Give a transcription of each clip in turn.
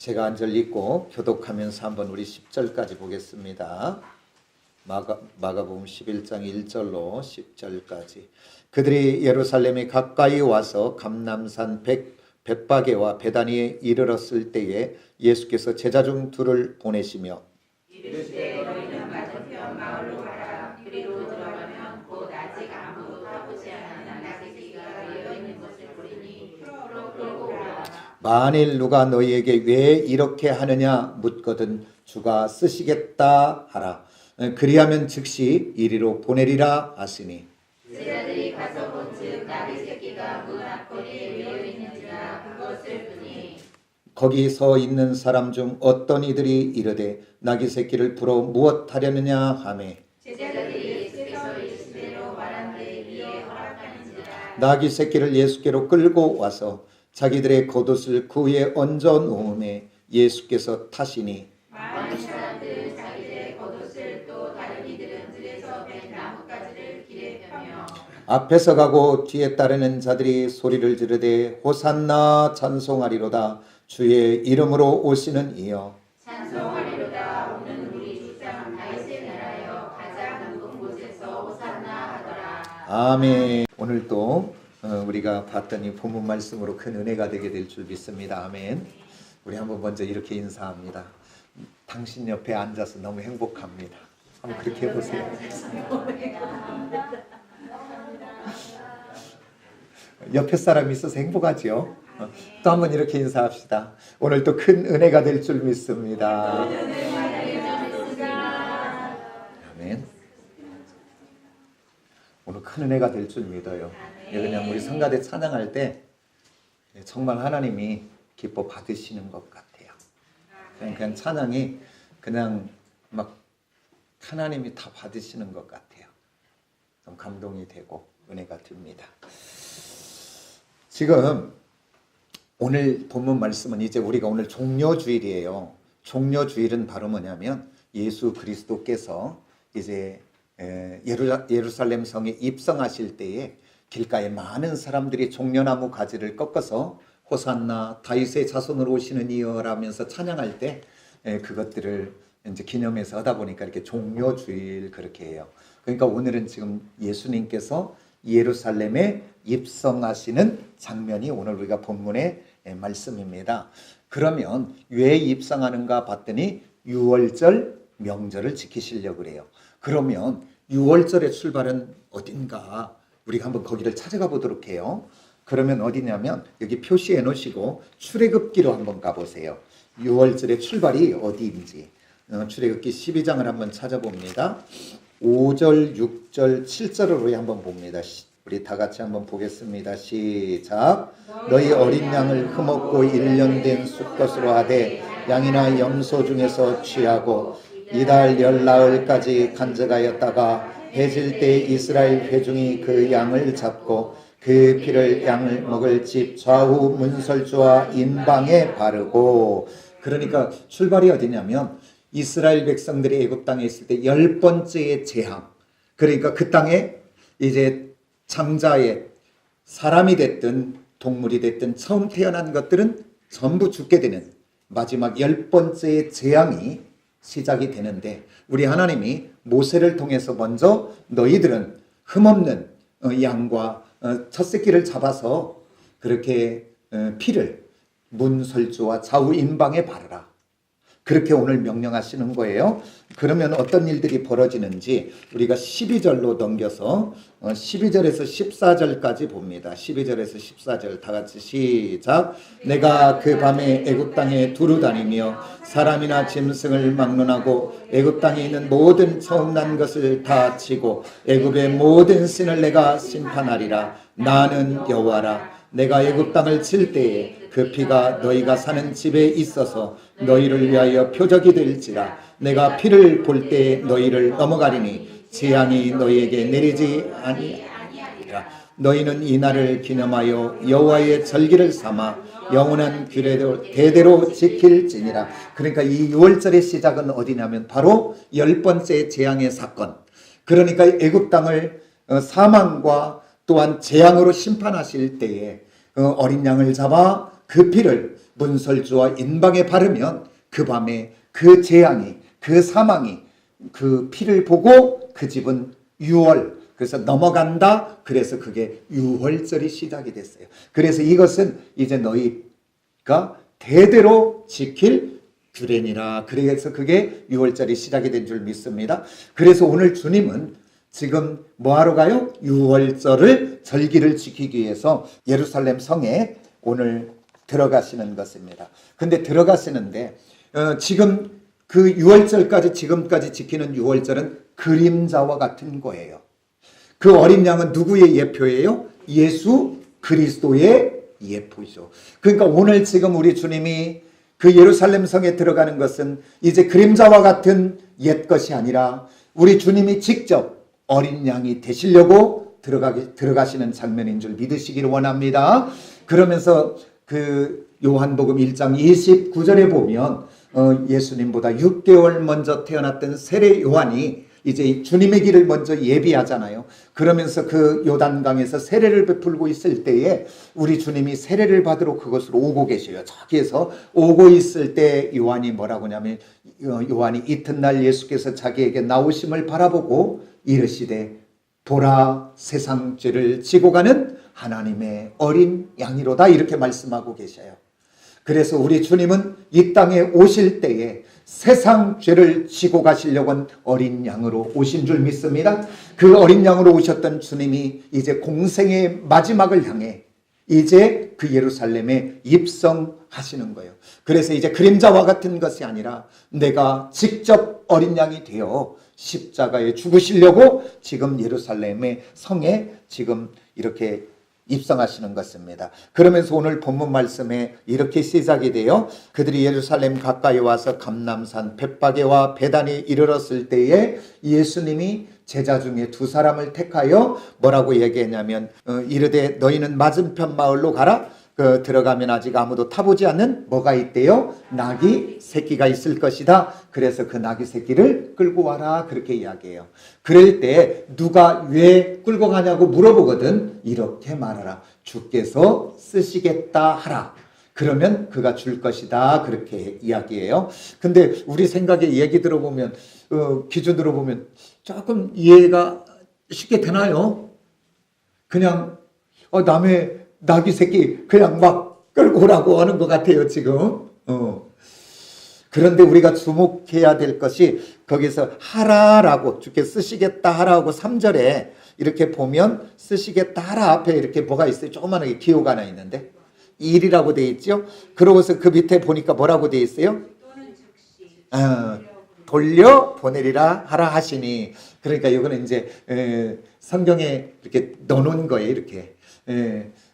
제가 한절 읽고 교독하면서 한번 우리 10절까지 보겠습니다. 마가복음 11장 1절로 10절까지. 그들이 예루살렘에 가까이 와서 감람산 벳바게와 베다니에 이르렀을 때에 예수께서 제자 중 둘을 보내시며 이르시되 너희는 맞은편 마을로 가라. 그리로 들어가면 곧 아직 아무도 타보지 않은 나귀새끼가 이어 있는 것을 보리니 끌고 오라. 만일 누가 너희에게 왜 이렇게 하느냐 묻거든 주가 쓰시겠다 하라. 그리하면 즉시 이리로 보내리라 하시니 제자들이 가서 본즉 나귀새끼가 문 앞거리에 위어 있는지라 그것을 보니 거기 서 있는 사람 중 어떤 이들이 이르되 나귀 새끼를 불어 무엇 하려느냐 하매 제자들이 예수께서 이르시대로 말한데 이에 허락하는지라. 나귀 새끼를 예수께로 끌고 와서 자기들의 겉옷을 그 위에 얹어 놓음에 예수께서 타시니 많은 사람들은 자기들의 겉옷을 또 다른 이들은 들에서 벤 나뭇가지를 길에 펴며 앞에서 가고 뒤에 따르는 자들이 소리를 지르되 호산나 찬송하리로다 주의 이름으로 오시는 이여 찬송하리로다. 오는 우리 주상 다윗의 나라여 가장 높은 곳에서 호산나 하더라. 아멘. 오늘 또 우리가 봤던 이 본문 말씀으로 큰 은혜가 되게 될 줄 믿습니다. 아멘. 우리 한번 먼저 이렇게 인사합니다. 당신 옆에 앉아서 너무 행복합니다. 한번 그렇게 해보세요. 옆에 사람이 있어서 행복하지요? 또 한번 이렇게 인사합시다. 오늘 또 큰 은혜가 될 줄 믿습니다. 아멘. 오늘 큰 은혜가 될 줄 믿어요. 그냥 우리 성가대 찬양할 때 정말 하나님이 기뻐 받으시는 것 같아요. 그냥 찬양이 그냥 막 하나님이 다 받으시는 것 같아요. 좀 감동이 되고 은혜가 듭니다. 지금 오늘 본문 말씀은 이제 우리가 오늘 종려주일이에요. 종려주일은 바로 뭐냐면 예수 그리스도께서 이제 예루살렘 성에 입성하실 때에 길가에 많은 사람들이 종려나무 가지를 꺾어서 호산나 다윗의 자손으로 오시는 이여라면서 찬양할 때 그것들을 이제 기념해서 하다 보니까 이렇게 종려주일 그렇게 해요. 그러니까 오늘은 지금 예수님께서 예루살렘에 입성하시는 장면이 오늘 우리가 본문의 말씀입니다. 그러면 왜 입성하는가 봤더니 유월절 명절을 지키시려고 그래요. 그러면 유월절의 출발은 어딘가 우리가 한번 거기를 찾아가 보도록 해요. 그러면 어디냐면 여기 표시해 놓으시고 출애굽기로 한번 가보세요. 유월절의 출발이 어디인지 출애굽기 12장을 한번 찾아봅니다. 5절, 6절, 7절을 한번 봅니다. 우리 다 같이 한번 보겠습니다. 시작. 너희 어린 양을 흠없고 1년 된 숫것으로 하되 양이나 염소 중에서 취하고 이달 열나흘까지 간직하였다가 해질 때 이스라엘 회중이 그 양을 잡고 그 피를 양을 먹을 집 좌우 문설주와 인방에 바르고. 그러니까 출발이 어디냐면 이스라엘 백성들이 애굽 땅에 있을 때 10번째의 재앙. 그러니까 그 땅에 이제 장자의 사람이 됐든 동물이 됐든 처음 태어난 것들은 전부 죽게 되는 마지막 10번째의 재앙이 시작이 되는데 우리 하나님이 모세를 통해서 먼저 너희들은 흠없는 양과 첫 새끼를 잡아서 그렇게 피를 문설주와 좌우 인방에 바르라. 그렇게 오늘 명령하시는 거예요. 그러면 어떤 일들이 벌어지는지 우리가 12절로 넘겨서 12절에서 14절까지 봅니다. 12절에서 14절 다 같이 시작. 내가 그 밤에 애굽 땅에 두루 다니며 사람이나 짐승을 막론하고 애굽 땅에 있는 모든 처음 난 것을 다 치고 애굽의 모든 신을 내가 심판하리라. 나는 여호와라. 내가 애굽 땅을 칠 때에 그 피가 너희가 사는 집에 있어서 너희를 위하여 표적이 될지라. 내가 피를 볼 때에 너희를 넘어가리니 재앙이 너희에게 내리지 아니하리라. 너희는 이 날을 기념하여 여호와의 절기를 삼아 영원한 규례대로 대대로 지킬지니라. 그러니까 이 6월절의 시작은 어디냐면 바로 10번째 재앙의 사건. 그러니까 애굽 땅을 사망과 또한 재앙으로 심판하실 때에 어린 양을 잡아 그 피를 문설주와 인방에 바르면 그 밤에 그 재앙이, 그 사망이 그 피를 보고 그 집은 유월, 그래서 넘어간다. 그래서 그게 유월절이 시작이 됐어요. 그래서 이것은 이제 너희가 대대로 지킬 규례니라. 그래서 그게 유월절이 시작이 된 줄 믿습니다. 그래서 오늘 주님은 지금 뭐하러 가요? 유월절을 절기를 지키기 위해서 예루살렘 성에 오늘 들어가시는 것입니다. 근데 들어가시는데 지금 그 유월절까지 지금까지 지키는 유월절은 그림자와 같은 거예요. 그 어린 양은 누구의 예표예요? 예수 그리스도의 예표죠. 그러니까 오늘 지금 우리 주님이 그 예루살렘 성에 들어가는 것은 이제 그림자와 같은 옛 것이 아니라 우리 주님이 직접 어린 양이 되시려고 들어가시는 장면인 줄 믿으시기를 원합니다. 그러면서 그 요한복음 1장 29절에 보면 예수님보다 6개월 먼저 태어났던 세례 요한이 이제 주님의 길을 먼저 예비하잖아요. 그러면서 그 요단강에서 세례를 베풀고 있을 때에 우리 주님이 세례를 받으러 그곳으로 오고 계셔요. 저기에서 오고 있을 때 요한이 뭐라고 하냐면 요한이 이튿날 예수께서 자기에게 나오심을 바라보고 이르시되 보라 세상 죄를 지고 가는 하나님의 어린 양이로다 이렇게 말씀하고 계셔요. 그래서 우리 주님은 이 땅에 오실 때에 세상 죄를 지고 가시려고 한 어린 양으로 오신 줄 믿습니다. 그 어린 양으로 오셨던 주님이 이제 공생의 마지막을 향해 이제 그 예루살렘에 입성하시는 거예요. 그래서 이제 그림자와 같은 것이 아니라 내가 직접 어린 양이 되어 십자가에 죽으시려고 지금 예루살렘의 성에 지금 이렇게 입성하시는 것입니다. 그러면서 오늘 본문 말씀에 이렇게 시작이 돼요. 그들이 예루살렘 가까이 와서 감람산 벳바게와 베단에 이르렀을 때에 예수님이 제자 중에 두 사람을 택하여 뭐라고 얘기했냐면 이르되 너희는 맞은편 마을로 가라. 들어가면 아직 아무도 타보지 않는 뭐가 있대요? 낙이 새끼가 있을 것이다. 그래서 그 낙이 새끼를 끌고 와라. 그렇게 이야기해요. 그럴 때 누가 왜 끌고 가냐고 물어보거든. 이렇게 말하라. 주께서 쓰시겠다 하라. 그러면 그가 줄 것이다. 그렇게 이야기해요. 근데 우리 생각에 얘기 들어보면 기준 들어보면 조금 이해가 쉽게 되나요? 그냥 남의 낙이 새끼 그냥 막 끌고 오라고 하는 것 같아요 지금. 그런데 우리가 주목해야 될 것이 거기서 하라라고 주께 쓰시겠다 하라고 3절에 이렇게 보면 쓰시겠다 하라 앞에 이렇게 뭐가 있어요? 조그만하게 기호가 하나 있는데 일이라고 돼 있죠. 그러고서 그 밑에 보니까 뭐라고 돼 있어요? 돌려 보내리라 하라 하시니. 그러니까 이거는 이제 성경에 이렇게 넣어놓은 거예요 이렇게.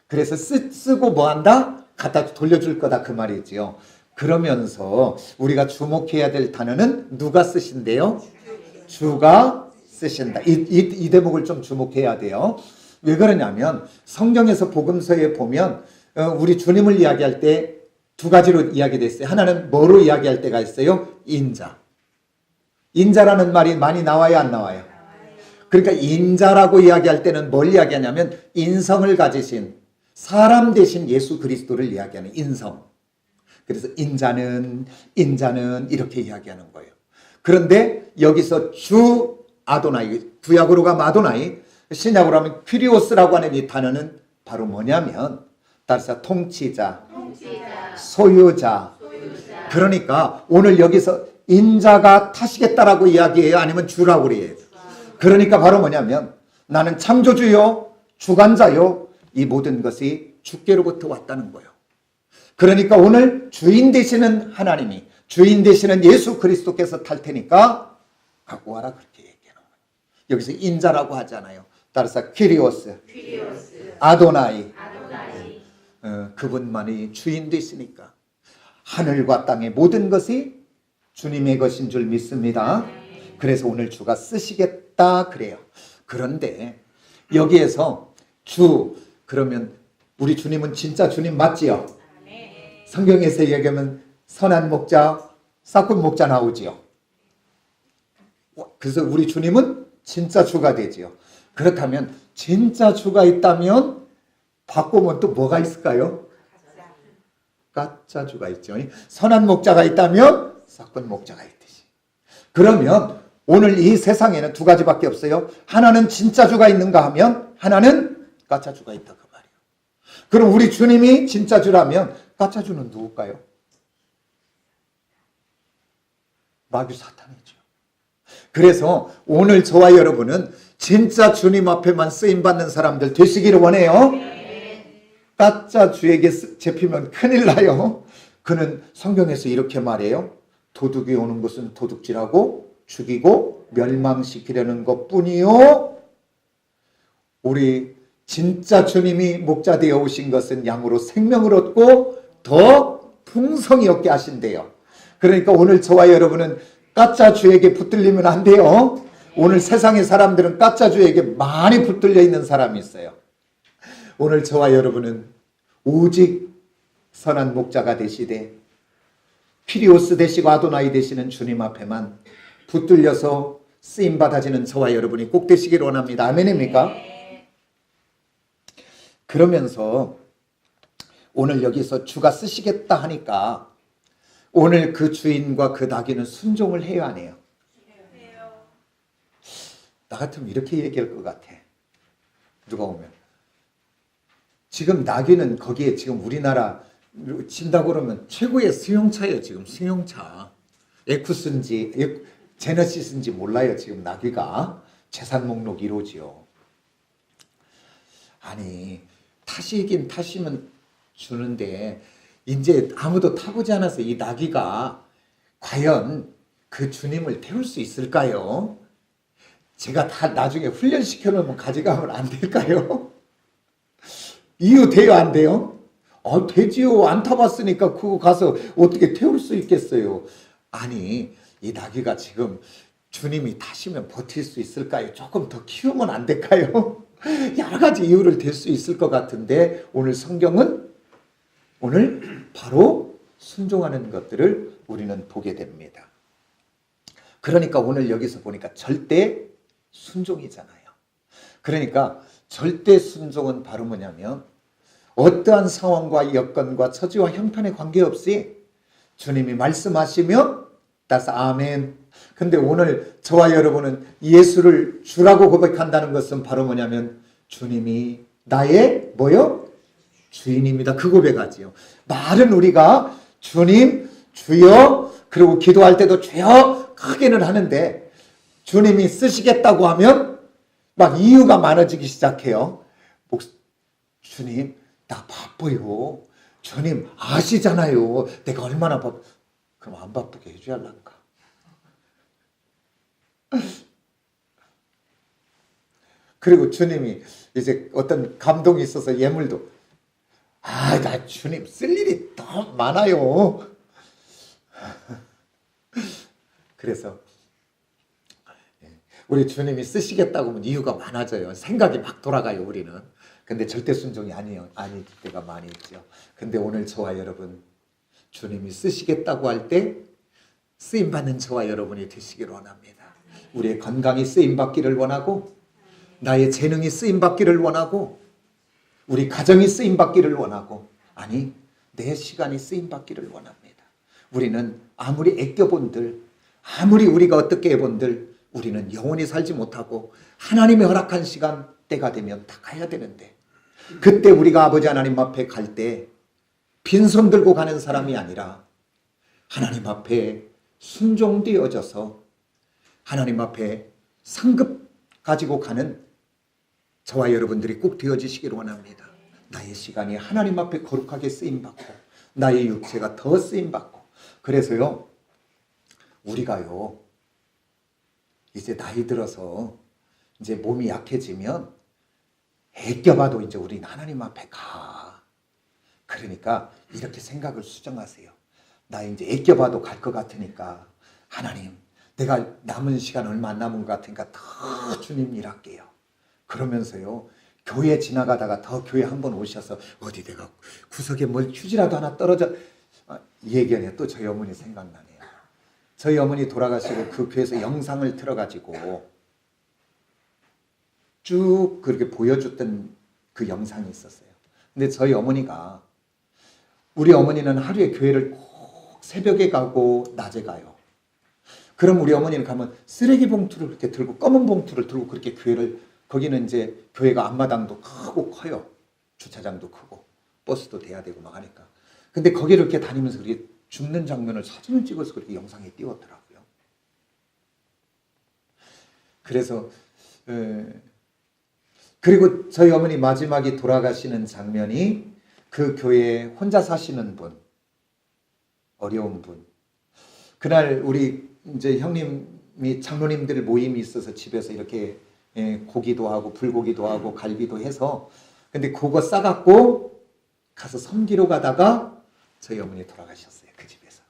그래서 쓰고 뭐한다? 갖다 돌려줄 거다 그 말이지요. 그러면서 우리가 주목해야 될 단어는 누가 쓰신대요? 주가 쓰신다. 이 대목을 좀 주목해야 돼요. 왜 그러냐면 성경에서 복음서에 보면 우리 주님을 이야기할 때 두 가지로 이야기됐어요. 하나는 뭐로 이야기할 때가 있어요? 인자. 인자라는 말이 많이 나와요 안 나와요? 그러니까 인자라고 이야기할 때는 뭘 이야기하냐면 인성을 가지신 사람 대신 예수 그리스도를 이야기하는 인성. 그래서 인자는 이렇게 이야기하는 거예요. 그런데 여기서 주 아도나이, 구약으로 가면 아도나이, 신약으로 하면 퀴리오스라고 하는 이 단어는 바로 뭐냐면 따라서 통치자, 소유자. 그러니까 오늘 여기서 인자가 타시겠다라고 이야기해요? 아니면 주라고 그래요? 그러니까 바로 뭐냐면 나는 창조주요, 주관자요, 이 모든 것이 주께로부터 왔다는 거예요. 그러니까 오늘 주인 되시는 하나님이, 주인 되시는 예수 그리스도께서 탈 테니까 갖고 와라 그렇게 얘기하는 거예요. 여기서 인자라고 하잖아요. 따라서 퀴리오스, 아도나이. 그분만이 주인 되시니까 하늘과 땅의 모든 것이 주님의 것인 줄 믿습니다. 그래서 오늘 주가 쓰시겠다 그래요. 그런데 여기에서 주 그러면 우리 주님은 진짜 주님 맞지요? 성경에서 얘기하면 선한 목자, 싹군 목자 나오지요. 그래서 우리 주님은 진짜 주가 되지요. 그렇다면 진짜 주가 있다면 바꾸면 또 뭐가 있을까요? 가짜주가 있죠. 선한 목자가 있다면 섞은 목자가 있듯이. 그러면 오늘 이 세상에는 두 가지밖에 없어요. 하나는 진짜 주가 있는가 하면 하나는 가짜 주가 있다 그 말이에요. 그럼 우리 주님이 진짜 주라면 가짜 주는 누굴까요? 마귀 사탄이죠. 그래서 오늘 저와 여러분은 진짜 주님 앞에만 쓰임 받는 사람들 되시기를 원해요. 가짜 주에게 잡히면 큰일 나요. 그는 성경에서 이렇게 말해요. 도둑이 오는 것은 도둑질하고 죽이고 멸망시키려는 것뿐이요. 우리 진짜 주님이 목자 되어 오신 것은 양으로 생명을 얻고 더 풍성히 얻게 하신대요. 그러니까 오늘 저와 여러분은 가짜 주에게 붙들리면 안 돼요. 오늘 세상의 사람들은 가짜 주에게 많이 붙들려 있는 사람이 있어요. 오늘 저와 여러분은 오직 선한 목자가 되시되 피리오스 되시고 아도나이 되시는 주님 앞에만 붙들려서 쓰임 받아지는 저와 여러분이 꼭 되시기를 원합니다. 아멘입니까? 그러면서 오늘 여기서 주가 쓰시겠다 하니까 오늘 그 주인과 그 나귀는 순종을 해야 하네요. 나 같으면 이렇게 얘기할 것 같아. 누가 오면 지금 나귀는 거기에 지금 우리나라 진다고 그러면 최고의 승용차예요. 지금 승용차. 에쿠스인지 제너시스인지 몰라요. 지금 나귀가 재산 목록 1호지요. 아니 타시긴 타시면 주는데 이제 아무도 타보지 않아서 이 나귀가 과연 그 주님을 태울 수 있을까요? 제가 다 나중에 훈련시켜 놓으면 가져가면 안 될까요? 이유 돼요, 안 돼요? 되지요. 안 타봤으니까 그거 가서 어떻게 태울 수 있겠어요? 아니, 이 나귀가 지금 주님이 타시면 버틸 수 있을까요? 조금 더 키우면 안 될까요? 여러 가지 이유를 댈 수 있을 것 같은데 오늘 성경은 오늘 바로 순종하는 것들을 우리는 보게 됩니다. 그러니까 오늘 여기서 보니까 절대 순종이잖아요. 그러니까 절대 순종은 바로 뭐냐면 어떠한 상황과 여건과 처지와 형편에 관계없이 주님이 말씀하시면 따라서 아멘. 근데 오늘 저와 여러분은 예수를 주라고 고백한다는 것은 바로 뭐냐면 주님이 나의 뭐요? 주인입니다. 그 고백하지요. 말은 우리가 주님, 주여 그리고 기도할 때도 주여 크게는 하는데 주님이 쓰시겠다고 하면 막 이유가 많아지기 시작해요. 주님 나 바빠요. 주님 아시잖아요. 내가 얼마나 그럼 안 바쁘게 해줘야 할란가. 그리고 주님이 이제 어떤 감동이 있어서 예물도 나 주님 쓸 일이 더 많아요. 그래서 우리 주님이 쓰시겠다고 하면 이유가 많아져요. 생각이 막 돌아가요, 우리는. 근데 절대 순종이 아닐 때가 많이 있죠. 근데 오늘 저와 여러분, 주님이 쓰시겠다고 할 때 쓰임받는 저와 여러분이 되시기를 원합니다. 우리의 건강이 쓰임받기를 원하고, 나의 재능이 쓰임받기를 원하고, 우리 가정이 쓰임받기를 원하고, 아니, 내 시간이 쓰임받기를 원합니다. 우리는 아무리 애껴본들, 아무리 우리가 어떻게 해본들, 우리는 영원히 살지 못하고 하나님의 허락한 시간 때가 되면 다 가야 되는데 그때 우리가 아버지 하나님 앞에 갈 때 빈손 들고 가는 사람이 아니라 하나님 앞에 순종되어져서 하나님 앞에 상급 가지고 가는 저와 여러분들이 꼭 되어지시기를 원합니다. 나의 시간이 하나님 앞에 거룩하게 쓰임받고 나의 육체가 더 쓰임받고 그래서요 우리가요 이제 나이 들어서 이제 몸이 약해지면 애껴봐도 이제 우린 하나님 앞에 가. 그러니까 이렇게 생각을 수정하세요. 나 이제 애껴봐도 갈 것 같으니까 하나님 내가 남은 시간 얼마 안 남은 것 같으니까 더 주님 일할게요. 그러면서요 교회 지나가다가 더 교회 한번 오셔서 어디 내가 구석에 뭘 휴지라도 하나 떨어져 이 얘기하네. 또 저희 어머니 생각나네요. 저희 어머니 돌아가시고 그 교회에서 영상을 틀어가지고 쭉 그렇게 보여줬던 그 영상이 있었어요. 근데 저희 어머니가, 우리 어머니는 하루에 교회를 꼭 새벽에 가고 낮에 가요. 그럼 우리 어머니는 가면 쓰레기 봉투를 그렇게 들고, 검은 봉투를 들고 그렇게 교회를, 거기는 이제 교회가 앞마당도 크고 커요. 주차장도 크고 버스도 대야 되고 막 하니까. 근데 거기를 이렇게 다니면서 그렇게 죽는 장면을 사진을 찍어서 그렇게 영상에 띄웠더라고요. 그래서 그리고 저희 어머니 마지막에 돌아가시는 장면이 그 교회에 혼자 사시는 분, 어려운 분. 그날 우리 이제 형님이 장로님들 모임이 있어서 집에서 이렇게 고기도 하고 불고기도 하고 갈비도 해서, 근데 그거 싸갖고 가서 섬기러 가다가 저희 어머니 돌아가셨어요. 그 집에서.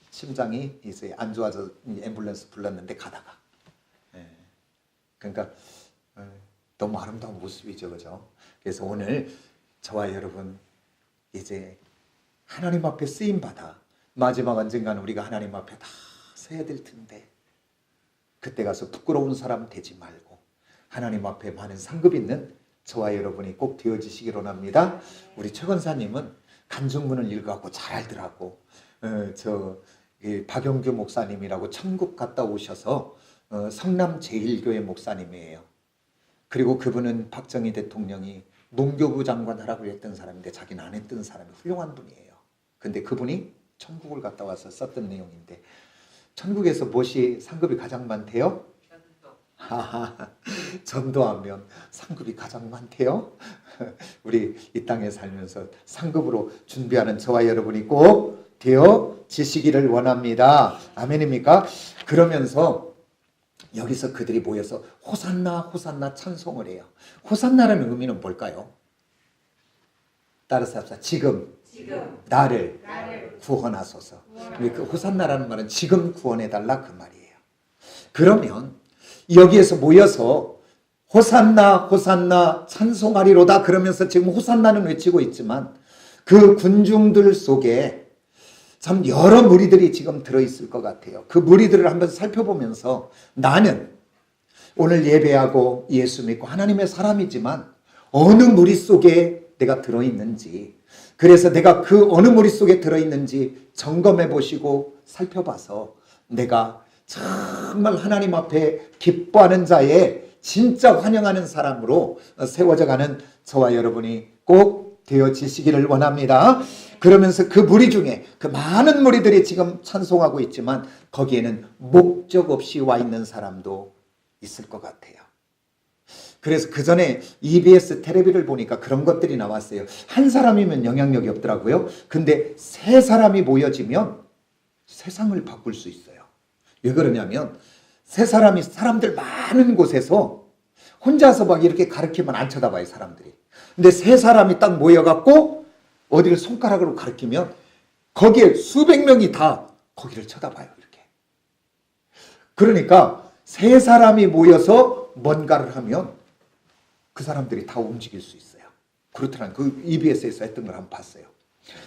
심장이 이제 안 좋아서 앰뷸런스 불렀는데 가다가. 그러니까 너무 아름다운 모습이죠, 그죠? 그래서 오늘 저와 여러분 이제 하나님 앞에 쓰임 받아 마지막 언젠가는 우리가 하나님 앞에 다 서야 될 텐데, 그때 가서 부끄러운 사람 되지 말고 하나님 앞에 많은 상급 있는 저와 여러분이 꼭 되어지시기로 합니다. 우리 최 권사님은 간증문을 읽어갖고 잘 알더라고. 박영규 목사님이라고 천국 갔다 오셔서 성남 제1교회 목사님이에요. 그리고 그분은 박정희 대통령이 농교부 장관 하라고 했던 사람인데 자기는 안 했던 사람이 훌륭한 분이에요. 근데 그분이 천국을 갔다 와서 썼던 내용인데, 천국에서 무엇이 상급이 가장 많대요? 전도하면 상급이 가장 많대요. 우리 이 땅에 살면서 상급으로 준비하는 저와 여러분이 꼭 되어지시기를 원합니다. 아멘입니까? 그러면서 여기서 그들이 모여서 호산나 호산나 찬송을 해요. 호산나라는 의미는 뭘까요? 따라서 합시다. 지금 나를 구원하소서. 그 호산나라는 말은 지금 구원해달라 그 말이에요. 그러면 여기에서 모여서 호산나 호산나 찬송하리로다 그러면서 지금 호산나는 외치고 있지만 그 군중들 속에 참 여러 무리들이 지금 들어있을 것 같아요. 그 무리들을 한번 살펴보면서 나는 오늘 예배하고 예수 믿고 하나님의 사람이지만 어느 무리 속에 내가 들어있는지, 그래서 내가 그 어느 무리 속에 들어있는지 점검해 보시고 살펴봐서 내가 정말 하나님 앞에 기뻐하는 자의 진짜 환영하는 사람으로 세워져 가는 저와 여러분이 꼭 되어지시기를 원합니다. 그러면서 그 무리 중에 그 많은 무리들이 지금 찬송하고 있지만 거기에는 목적 없이 와 있는 사람도 있을 것 같아요. 그래서 그 전에 EBS 텔레비를 보니까 그런 것들이 나왔어요. 한 사람이면 영향력이 없더라고요. 근데 세 사람이 모여지면 세상을 바꿀 수 있어요. 왜 그러냐면 세 사람이 사람들 많은 곳에서 혼자서 막 이렇게 가르치면 안 쳐다봐요, 사람들이. 근데 세 사람이 딱 모여갖고 어디를 손가락으로 가리키면 거기에 수백 명이 다 거기를 쳐다봐요, 이렇게. 그러니까 세 사람이 모여서 뭔가를 하면 그 사람들이 다 움직일 수 있어요. 그렇더라고요. 그 EBS에서 했던 걸 한번 봤어요.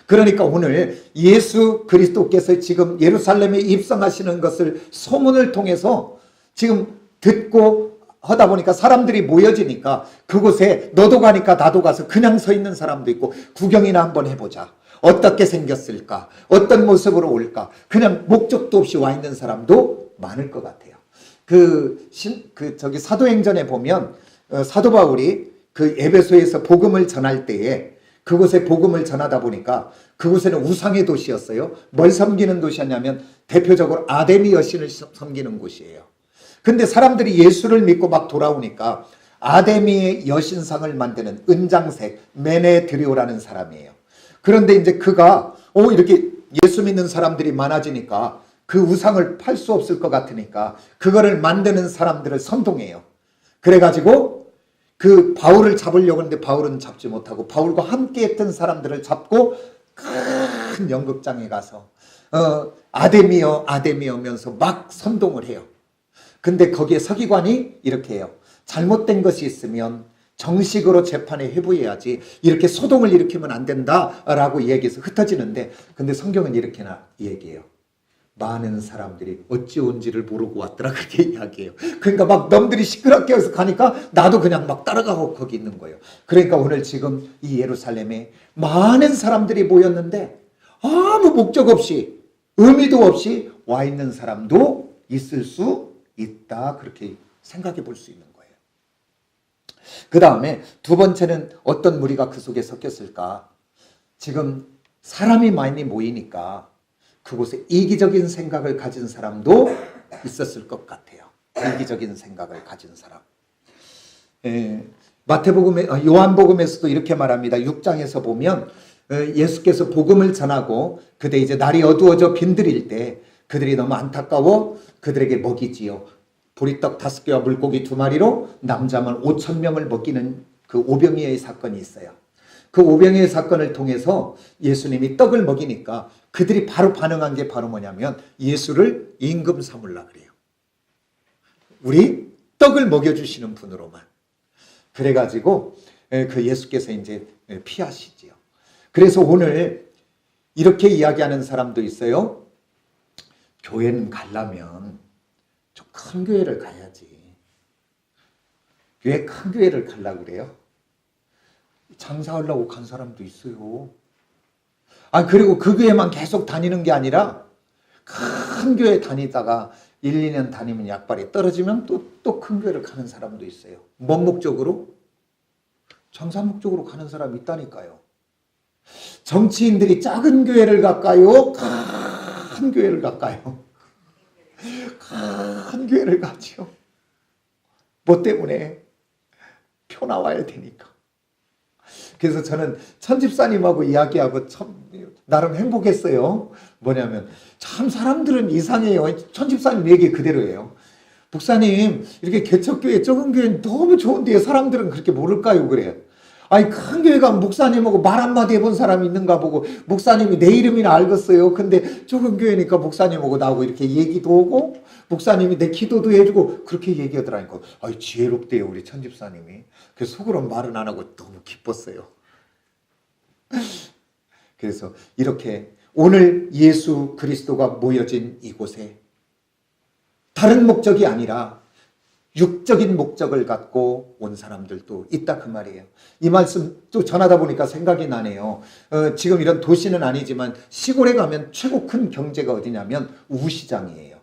그러니까 오늘 예수 그리스도께서 지금 예루살렘에 입성하시는 것을 소문을 통해서 지금 듣고 하다 보니까 사람들이 모여지니까 그곳에 너도 가니까 나도 가서 그냥 서 있는 사람도 있고 구경이나 한번 해보자. 어떻게 생겼을까? 어떤 모습으로 올까? 그냥 목적도 없이 와 있는 사람도 많을 것 같아요. 사도행전에 보면 사도 바울이 그 에베소에서 복음을 전할 때에 그곳에 복음을 전하다 보니까 그곳에는 우상의 도시였어요. 뭘 섬기는 도시였냐면 대표적으로 아데미 여신을 섬기는 곳이에요. 근데 사람들이 예수를 믿고 막 돌아오니까 아데미의 여신상을 만드는 은장색 메네드리오라는 사람이에요. 그런데 이제 그가 이렇게 예수 믿는 사람들이 많아지니까 그 우상을 팔 수 없을 것 같으니까 그거를 만드는 사람들을 선동해요. 그래가지고 그 바울을 잡으려고 하는데 바울은 잡지 못하고 바울과 함께 했던 사람들을 잡고 큰 연극장에 가서 아데미여 아데미여면서 막 선동을 해요. 근데 거기에 서기관이 이렇게 해요. 잘못된 것이 있으면 정식으로 재판에 회부해야지 이렇게 소동을 일으키면 안 된다라고 얘기해서 흩어지는데, 근데 성경은 이렇게나 얘기해요. 많은 사람들이 어찌 온지를 모르고 왔더라 그렇게 이야기해요. 그러니까 막 넘들이 시끄럽게 해서 가니까 나도 그냥 막 따라가고 거기 있는 거예요. 그러니까 오늘 지금 이 예루살렘에 많은 사람들이 모였는데 아무 목적 없이 의미도 없이 와 있는 사람도 있을 수 있다 그렇게 생각해 볼 수 있는 거예요. 그 다음에 두 번째는 어떤 무리가 그 속에 섞였을까? 지금 사람이 많이 모이니까 그곳에 이기적인 생각을 가진 사람도 있었을 것 같아요. 이기적인 생각을 가진 사람. 요한복음에서도 이렇게 말합니다. 6장에서 보면 예수께서 복음을 전하고 그때 이제 날이 어두워져 빈들일 때 그들이 너무 안타까워 그들에게 먹이지요. 보리떡 5개와 물고기 2마리로 남자만 5,000명을 먹이는 그 오병이어의 사건이 있어요. 그 오병이어의 사건을 통해서 예수님이 떡을 먹이니까 그들이 바로 반응한 게 바로 뭐냐면 예수를 임금 삼으려 그래요. 우리 떡을 먹여주시는 분으로만. 그래가지고 그 예수께서 이제 피하시지요. 그래서 오늘 이렇게 이야기하는 사람도 있어요. 교회는 가려면 좀 큰 교회를 가야지. 왜 큰 교회를 가려고 그래요? 장사하려고 간 사람도 있어요. 그리고 그 교회만 계속 다니는 게 아니라 큰 교회 다니다가 1, 2년 다니면 약발이 떨어지면 또 큰 교회를 가는 사람도 있어요. 뭔 목적으로? 장사 목적으로 가는 사람이 있다니까요. 정치인들이 작은 교회를 갈까요? 큰 교회를 갈까요? 큰 교회를 가죠. 뭐 때문에? 표 나와야 되니까. 그래서 저는 천집사님하고 이야기하고 참 나름 행복했어요. 뭐냐면 참 사람들은 이상해요. 천집사님 얘기 그대로예요. 목사님 이렇게 개척교회 적은 교회는 너무 좋은데 사람들은 그렇게 모를까요? 그래요. 큰 교회 가면 목사님하고 말 한마디 해본 사람이 있는가 보고 목사님이 내 이름이나 알겠어요. 근데 적은 교회니까 목사님하고 나하고 이렇게 얘기도 하고 목사님이 내 기도도 해주고 그렇게 얘기하더라니까. 지혜롭대요 우리 천집사님이. 그래서 속으로 말은 안 하고 너무 기뻤어요. 그래서 이렇게 오늘 예수 그리스도가 모여진 이곳에 다른 목적이 아니라 육적인 목적을 갖고 온 사람들도 있다 그 말이에요. 이 말씀 또 전하다 보니까 생각이 나네요. 지금 이런 도시는 아니지만 시골에 가면 최고 큰 경제가 어디냐면 우시장이에요.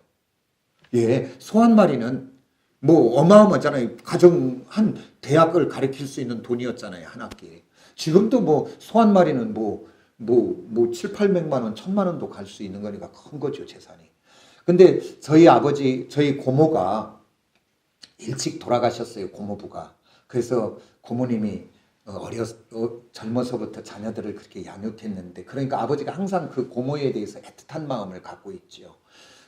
소 한 마리는 뭐 어마어마하잖아요. 가정 한 대학을 가르칠 수 있는 돈이었잖아요. 한 학기에. 지금도 뭐 소 한 마리는 뭐 7, 800만 원, 1000만 원도 갈 수 있는 거니까 큰 거죠, 재산이. 근데 저희 아버지, 저희 고모가 일찍 돌아가셨어요, 고모부가. 그래서 고모님이 젊어서부터 자녀들을 그렇게 양육했는데, 그러니까 아버지가 항상 그 고모에 대해서 애틋한 마음을 갖고 있죠.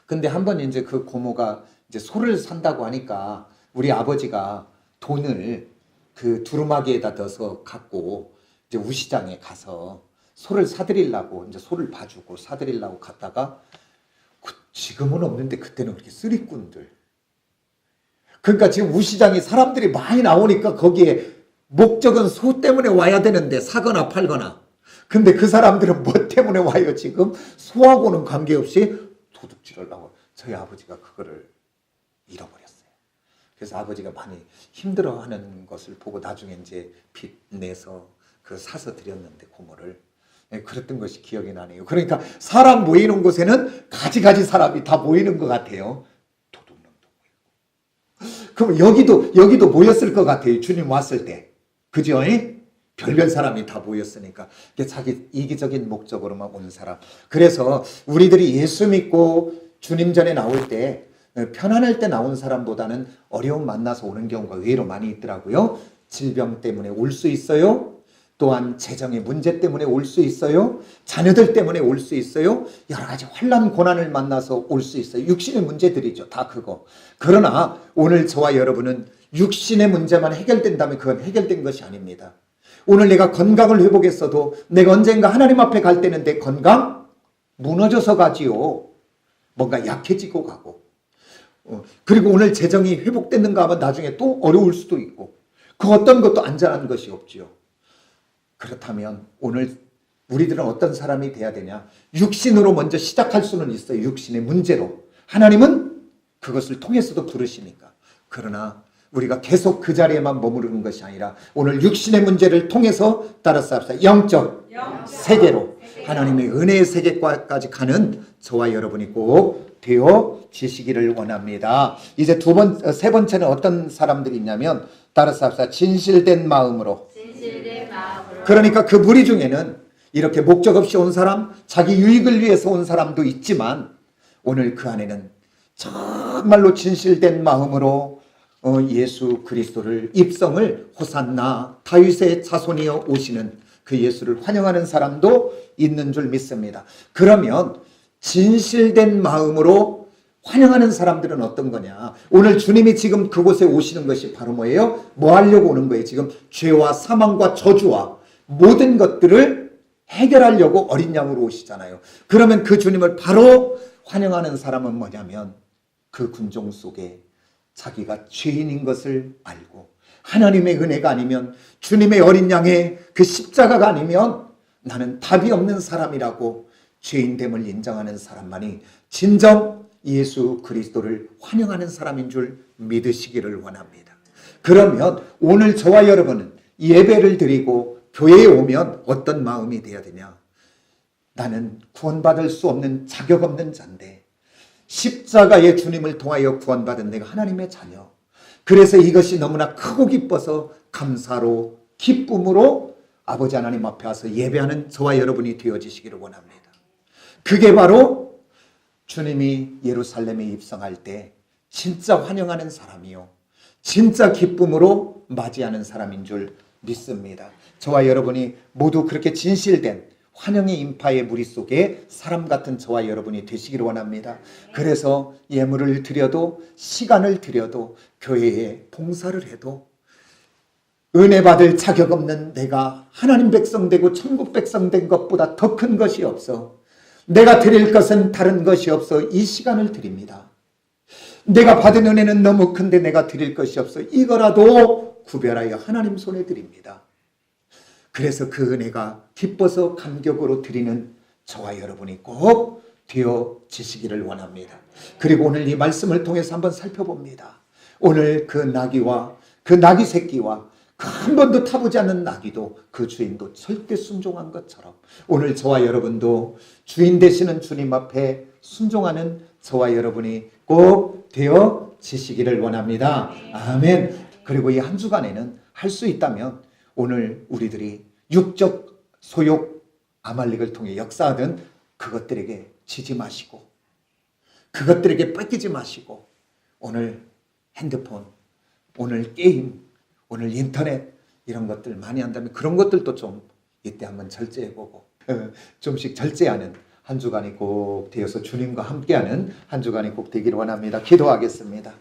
근데 한번 이제 그 고모가 이제 소를 산다고 하니까 우리 아버지가 돈을 그 두루마기에다 넣어서 갖고 이제 우시장에 가서 소를 사드리려고 이제 소를 봐주고 사드리려고 갔다가 지금은 없는데 그때는 그렇게 쓰리꾼들. 그러니까 지금 우시장이 사람들이 많이 나오니까 거기에 목적은 소 때문에 와야 되는데 사거나 팔거나. 근데 그 사람들은 뭐 때문에 와요 지금? 소하고는 관계없이 도둑질하려고. 저희 아버지가 그거를 잃어버렸어요. 그래서 아버지가 많이 힘들어하는 것을 보고 나중에 이제 빚 내서 사서 드렸는데 고모를. 그랬던 것이 기억이 나네요. 그러니까 사람 모이는 곳에는 가지가지 사람이 다 모이는 것 같아요. 도둑놈도 모이고. 그럼 여기도 모였을 것 같아요. 주님 왔을 때. 그죠? 별별 사람이 다 모였으니까. 자기 이기적인 목적으로만 온 사람. 그래서 우리들이 예수 믿고 주님 전에 나올 때 편안할 때 나온 사람보다는 어려움 만나서 오는 경우가 의외로 많이 있더라고요. 질병 때문에 올 수 있어요. 또한 재정의 문제 때문에 올 수 있어요. 자녀들 때문에 올 수 있어요. 여러 가지 환난 고난을 만나서 올 수 있어요. 육신의 문제들이죠. 다 그거. 그러나 오늘 저와 여러분은 육신의 문제만 해결된다면 그건 해결된 것이 아닙니다. 오늘 내가 건강을 회복했어도 내가 언젠가 하나님 앞에 갈 때는 내 건강 무너져서 가지요. 뭔가 약해지고 가고. 그리고 오늘 재정이 회복됐는가 하면 나중에 또 어려울 수도 있고. 그 어떤 것도 안전한 것이 없지요. 그렇다면 오늘 우리들은 어떤 사람이 돼야 되냐? 육신으로 먼저 시작할 수는 있어요. 육신의 문제로. 하나님은 그것을 통해서도 부르시니까. 그러나 우리가 계속 그 자리에만 머무르는 것이 아니라 오늘 육신의 문제를 통해서 따라서 합시다. 영적 세계로 하나님의 은혜의 세계까지 가는 저와 여러분이 꼭 되어지시기를 원합니다. 이제 세 번째는 어떤 사람들이 있냐면 따라서 합시다. 진실된 마음으로. 그러니까 그 무리 중에는 이렇게 목적 없이 온 사람, 자기 유익을 위해서 온 사람도 있지만 오늘 그 안에는 정말로 진실된 마음으로 예수 그리스도를 입성을 호산나 다윗의 자손이여 오시는 그 예수를 환영하는 사람도 있는 줄 믿습니다. 그러면 진실된 마음으로 환영하는 사람들은 어떤 거냐? 오늘 주님이 지금 그곳에 오시는 것이 바로 뭐예요? 뭐 하려고 오는 거예요? 지금 죄와 사망과 저주와 모든 것들을 해결하려고 어린 양으로 오시잖아요. 그러면 그 주님을 바로 환영하는 사람은 뭐냐면 그 군종 속에 자기가 죄인인 것을 알고 하나님의 은혜가 아니면 주님의 어린 양의 그 십자가가 아니면 나는 답이 없는 사람이라고 죄인됨을 인정하는 사람만이 진정 예수 그리스도를 환영하는 사람인 줄 믿으시기를 원합니다. 그러면 오늘 저와 여러분은 예배를 드리고 교회에 오면 어떤 마음이 되어야 되냐? 나는 구원받을 수 없는 자격 없는 자인데 십자가의 주님을 통하여 구원받은 내가 하나님의 자녀. 그래서 이것이 너무나 크고 기뻐서 감사로 기쁨으로 아버지 하나님 앞에 와서 예배하는 저와 여러분이 되어지시기를 원합니다. 그게 바로 주님이 예루살렘에 입성할 때 진짜 환영하는 사람이요 진짜 기쁨으로 맞이하는 사람인 줄 믿습니다. 저와 여러분이 모두 그렇게 진실된 환영의 인파의 무리 속에 사람 같은 저와 여러분이 되시기를 원합니다. 그래서 예물을 드려도 시간을 드려도 교회에 봉사를 해도 은혜 받을 자격 없는 내가 하나님 백성 되고 천국 백성 된 것보다 더 큰 것이 없어. 내가 드릴 것은 다른 것이 없어. 이 시간을 드립니다. 내가 받은 은혜는 너무 큰데 내가 드릴 것이 없어. 이거라도 구별하여 하나님 손에 드립니다. 그래서 그 은혜가 기뻐서 감격으로 드리는 저와 여러분이 꼭 되어지시기를 원합니다. 그리고 오늘 이 말씀을 통해서 한번 살펴봅니다. 오늘 그 나귀와 그 나귀 새끼와 그 한 번도 타보지 않는 나귀도 그 주인도 절대 순종한 것처럼 오늘 저와 여러분도 주인 되시는 주님 앞에 순종하는 저와 여러분이 꼭 되어지시기를 원합니다. 아멘. 그리고 이 한 주간에는 할 수 있다면 오늘 우리들이 육적 소욕 아말렉을 통해 역사하던 그것들에게 지지 마시고 그것들에게 뺏기지 마시고 오늘 핸드폰, 오늘 게임, 오늘 인터넷 이런 것들 많이 한다면 그런 것들도 좀 이때 한번 절제해보고 좀씩 절제하는 한 주간이 꼭 되어서 주님과 함께하는 한 주간이 꼭 되기를 원합니다. 기도하겠습니다.